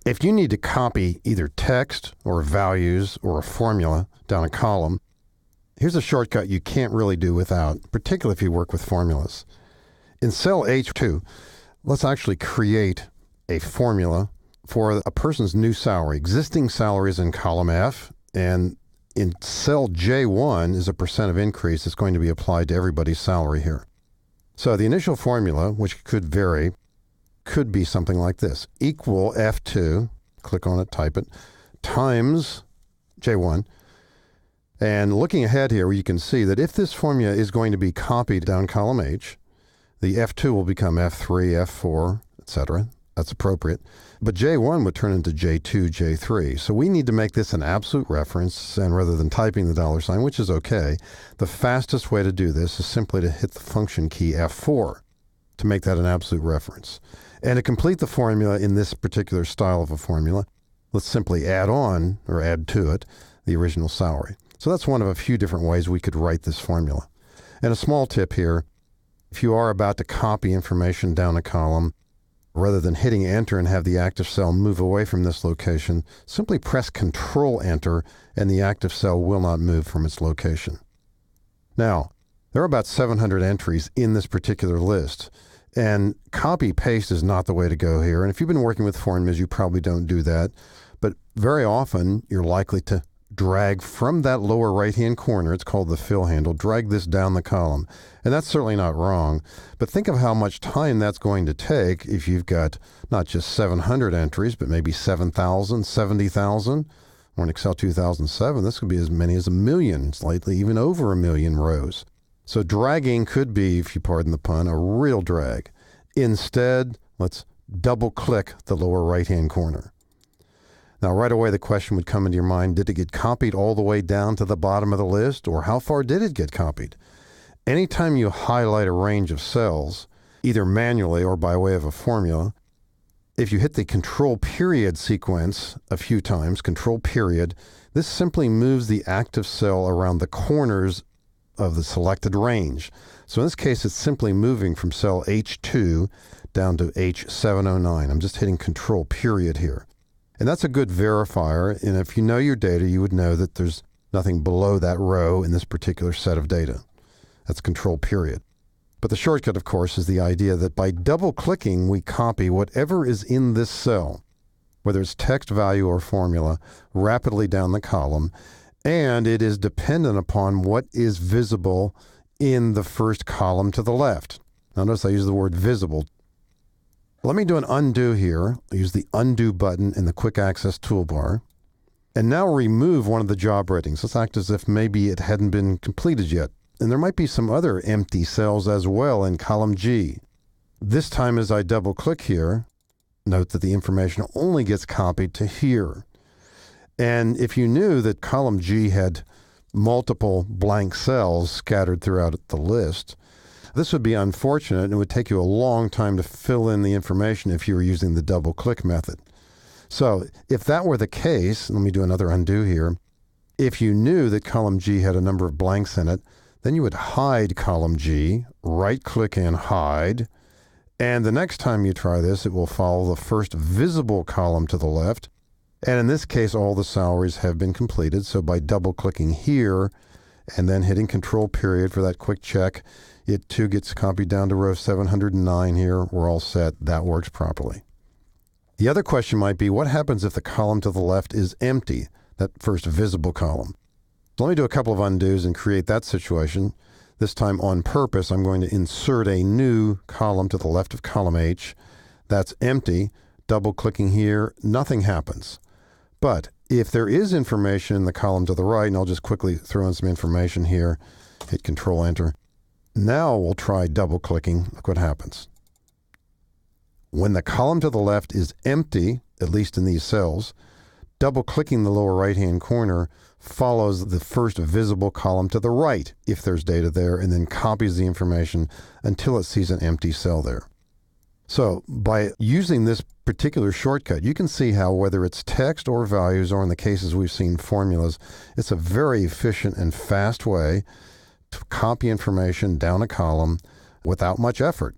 If you need to copy either text or values or a formula down a column, here's a shortcut you can't really do without, particularly if you work with formulas. In cell H2, let's actually create a formula for a person's new salary. Existing salary is in column F, and in cell J1 is a percent of increase that's going to be applied to everybody's salary here. So the initial formula, which could vary, could be something like this. Equal F2, click on it, type it, times J1. And looking ahead here, you can see that if this formula is going to be copied down column H, the F2 will become F3, F4, etc. That's appropriate. But J1 would turn into J2, J3. So we need to make this an absolute reference, and rather than typing the $, which is okay, the fastest way to do this is simply to hit the function key F4 to make that an absolute reference. And to complete the formula in this particular style of a formula, let's simply add on, or add to it, the original salary. So that's one of a few different ways we could write this formula. And a small tip here, if you are about to copy information down a column, rather than hitting enter and have the active cell move away from this location, simply press Control Enter and the active cell will not move from its location. Now, there are about 700 entries in this particular list, and copy-paste is not the way to go here. And if you've been working with formulas, you probably don't do that. But very often, you're likely to drag from that lower right-hand corner, it's called the fill handle, drag this down the column. And that's certainly not wrong, but think of how much time that's going to take if you've got not just 700 entries, but maybe 7,000, 70,000, or in Excel 2007, this could be as many as 1 million, slightly even over 1 million rows. So dragging could be, if you pardon the pun, a real drag. Instead, let's double-click the lower right-hand corner. Now, right away, the question would come into your mind, did it get copied all the way down to the bottom of the list, or how far did it get copied? Anytime you highlight a range of cells, either manually or by way of a formula, if you hit the Control Period sequence a few times, Control Period, this simply moves the active cell around the corners of the selected range. So in this case, it's simply moving from cell H2 down to H709. I'm just hitting Control Period here. And that's a good verifier, and if you know your data, you would know that there's nothing below that row in this particular set of data. That's Control Period. But the shortcut, of course, is the idea that by double-clicking, we copy whatever is in this cell, whether it's text, value, or formula, rapidly down the column, and it is dependent upon what is visible in the first column to the left. Now notice I use the word visible. Let me do an undo here. I'll use the undo button in the quick access toolbar. And now remove one of the job ratings. Let's act as if maybe it hadn't been completed yet. And there might be some other empty cells as well in column G. This time as I double click here, note that the information only gets copied to here. And if you knew that column G had multiple blank cells scattered throughout the list, this would be unfortunate and it would take you a long time to fill in the information if you were using the double click method. So if that were the case, let me do another undo here. If you knew that column G had a number of blanks in it, then you would hide column G, right click and hide. And the next time you try this, it will follow the first visible column to the left. And in this case, all the salaries have been completed. So by double clicking here and then hitting Control Period for that quick check, it too gets copied down to row 709 here. We're all set. That works properly. The other question might be, what happens if the column to the left is empty, that first visible column? So let me do a couple of undos and create that situation. This time on purpose, I'm going to insert a new column to the left of column H. That's empty. Double clicking here, nothing happens. But if there is information in the column to the right, and I'll just quickly throw in some information here, hit Control Enter. Now we'll try double clicking. Look what happens. When the column to the left is empty, at least in these cells, double clicking the lower right hand corner follows the first visible column to the right if there's data there, and then copies the information until it sees an empty cell there. So by using this particular shortcut, you can see how whether it's text or values, or in the cases we've seen formulas, it's a very efficient and fast way to copy information down a column without much effort.